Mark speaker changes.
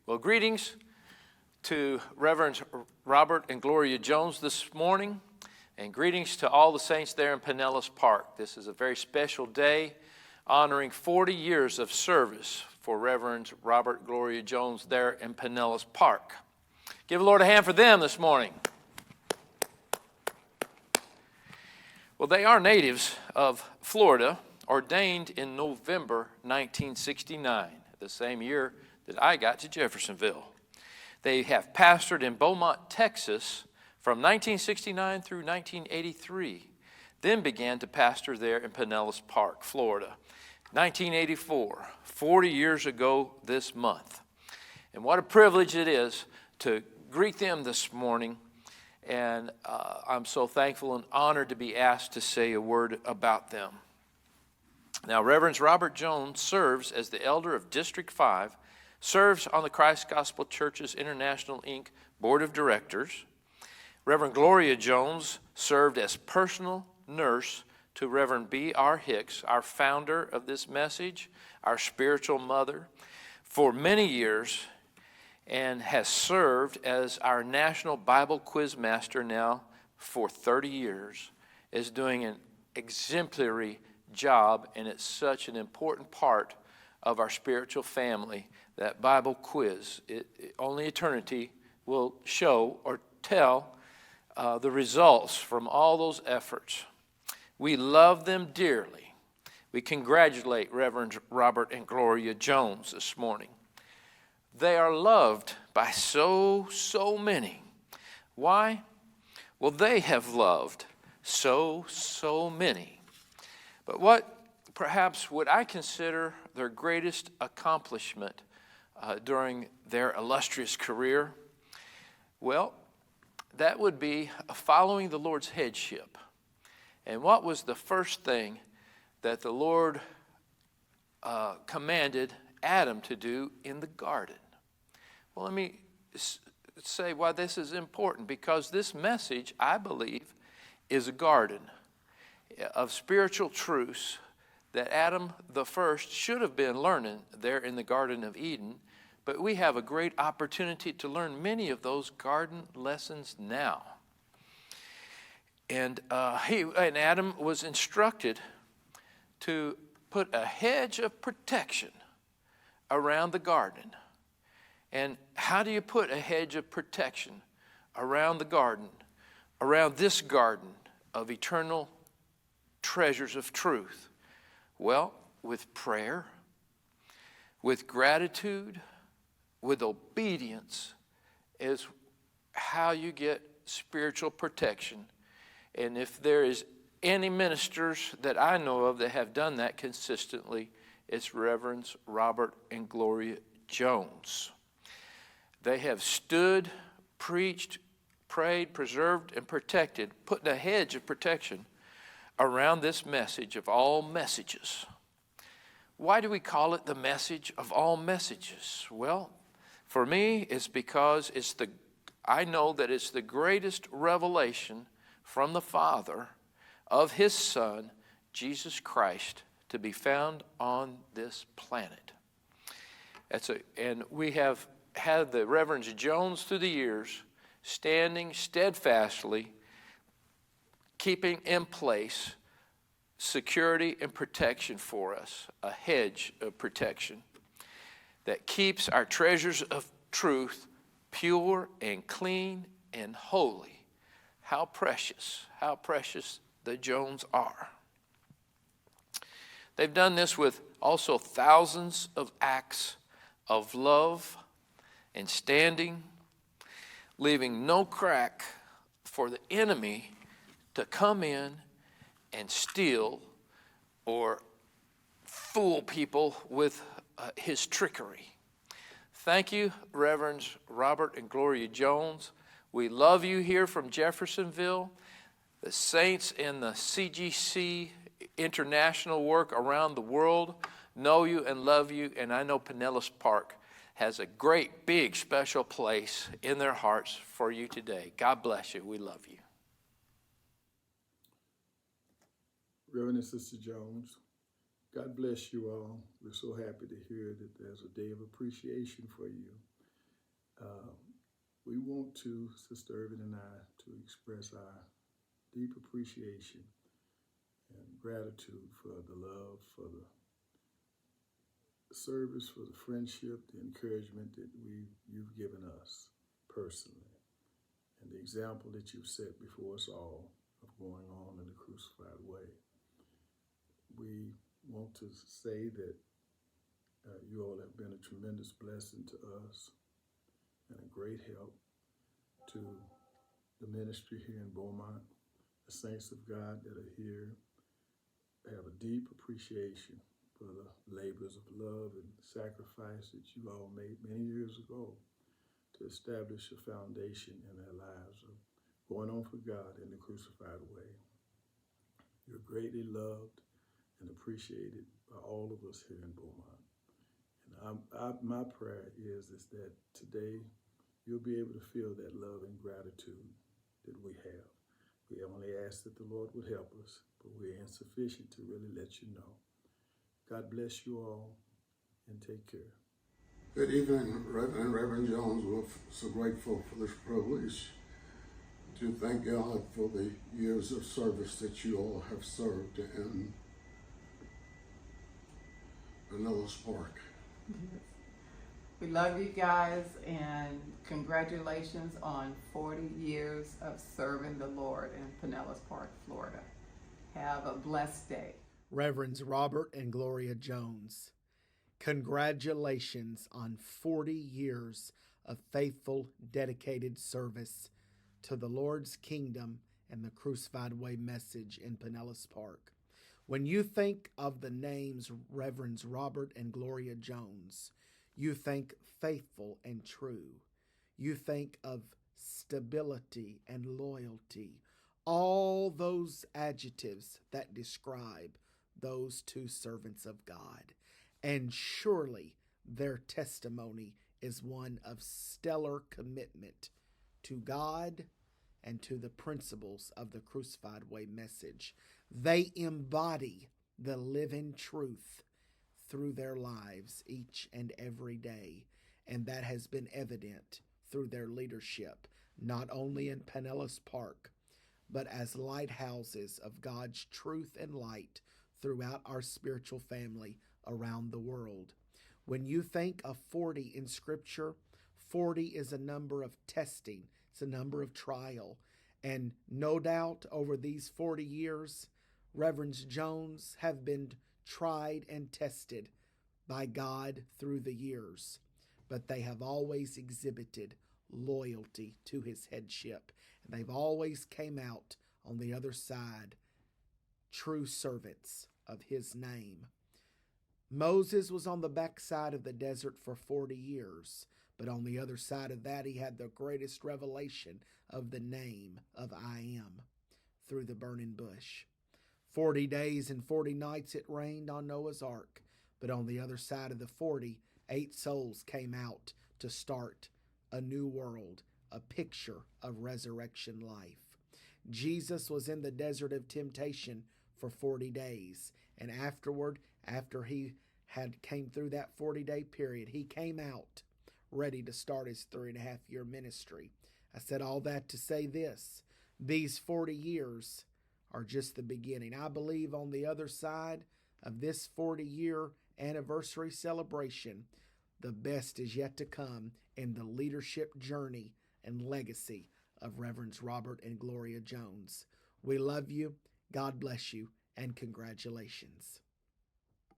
Speaker 1: Well, greetings to Reverends Robert and Gloria Jones this morning, and greetings to all the saints there in Pinellas Park. This is a very special day honoring 40 years of service for Reverends Robert Gloria Jones there in Pinellas Park. Give the Lord a hand for them this morning. Well, they are natives of Florida, ordained in November 1969, the same year that I got to Jeffersonville. They have pastored in Beaumont, Texas from 1969 through 1983, then began to pastor there in Pinellas Park, Florida. 1984, 40 years ago this month. And what a privilege it is to greet them this morning, and I'm so thankful and honored to be asked to say a word about them. Now, Reverend Robert Jones serves as the elder of District 5, serves on the Christ Gospel Churches International, Inc. Board of Directors. Reverend Gloria Jones served as personal nurse to Reverend B.R. Hicks, our founder of this message, our spiritual mother, for many years, and has served as our National Bible Quiz Master now for 30 years, is doing an exemplary job, and it's such an important part of our spiritual family, that Bible quiz. Only eternity will show or tell the results from all those efforts. We love them dearly. We congratulate Reverend Robert and Gloria Jones this morning. They are loved by so many. Why? Well, they have loved so many. But what perhaps would I consider their greatest accomplishment during their illustrious career? Well, that would be following the Lord's headship. And what was the first thing that the Lord commanded Adam to do in the garden? Well, let me say why this is important, because this message, I believe, is a garden of spiritual truths that Adam the first should have been learning there in the Garden of Eden, but we have a great opportunity to learn many of those garden lessons now. And Adam was instructed to put a hedge of protection around the garden. And how do you put a hedge of protection around the garden, around this garden of eternal treasures of truth? Well, with prayer, with gratitude, with obedience is how you get spiritual protection. And if there is any ministers that I know of that have done that consistently, it's Reverends Robert and Gloria Jones. They have stood, preached, prayed, preserved, and protected, putting a hedge of protection around this message of all messages. Why do we call it the message of all messages? Well, for me, it's because I know that it's the greatest revelation from the Father of His Son, Jesus Christ, to be found on this planet. And we have had the Reverends Jones through the years standing steadfastly, keeping in place security and protection for us, a hedge of protection that keeps our treasures of truth pure and clean and holy. How precious the Jones are. They've done this with also thousands of acts of love and standing, leaving no crack for the enemy to come in and steal or fool people with his trickery. Thank you, Reverends Robert and Gloria Jones. We love you here from Jeffersonville. The saints in the CGC international work around the world know you and love you, and I know Pinellas Park has a great, big, special place in their hearts for you today. God bless you. We love you.
Speaker 2: Reverend and Sister Jones, God bless you all. We're so happy to hear that there's a day of appreciation for you. We want to, Sister Irvin and I, to express our deep appreciation and gratitude for the love, for the service, for the friendship, the encouragement that you've given us personally, and the example that you've set before us all of going on in the crucified way. We want to say that you all have been a tremendous blessing to us and a great help to the ministry here in Beaumont. The saints of God that are here have a deep appreciation for the labors of love and sacrifice that you all made many years ago to establish a foundation in their lives of going on for God in the crucified way. You're greatly loved and appreciated by all of us here in Beaumont. And my prayer is that today you'll be able to feel that love and gratitude that we have. We only ask that the Lord would help us, but we're insufficient to really let you know. God bless you all, and take care.
Speaker 3: Good evening, Reverend Jones. We're so grateful for this privilege to thank God for the years of service that you all have served in Pinellas Park.
Speaker 4: Yes. We love you guys, and congratulations on 40 years of serving the Lord in Pinellas Park, Florida. Have a blessed day.
Speaker 5: Reverends Robert and Gloria Jones, congratulations on 40 years of faithful, dedicated service to the Lord's kingdom and the Crucified Way message in Pinellas Park. When you think of the names Reverends Robert and Gloria Jones, you think faithful and true. You think of stability and loyalty, all those adjectives that describe those two servants of God. And surely their testimony is one of stellar commitment to God and to the principles of the Crucified Way message. They embody the living truth through their lives each and every day, and that has been evident through their leadership, not only in Pinellas Park, but as lighthouses of God's truth and light throughout our spiritual family around the world. When you think of 40 in Scripture, 40 is a number of testing. It's a number of trial. And no doubt over these 40 years, Reverends Jones have been tried and tested by God through the years. But they have always exhibited loyalty to his headship. And they've always came out on the other side true servants of his name. Moses was on the backside of the desert for 40 years, but on the other side of that, he had the greatest revelation of the name of I Am through the burning bush. 40 days and 40 nights it rained on Noah's ark, but on the other side of the 40, 8 souls came out to start a new world, a picture of resurrection life. Jesus was in the desert of temptation for 40 days. And afterward, after he came through that 40-day period, he came out ready to start his 3.5-year ministry. I said all that to say this: these 40 years are just the beginning. I believe on the other side of this 40-year anniversary celebration, the best is yet to come in the leadership journey and legacy of Reverends Robert and Gloria Jones. We love you. God bless you, and congratulations.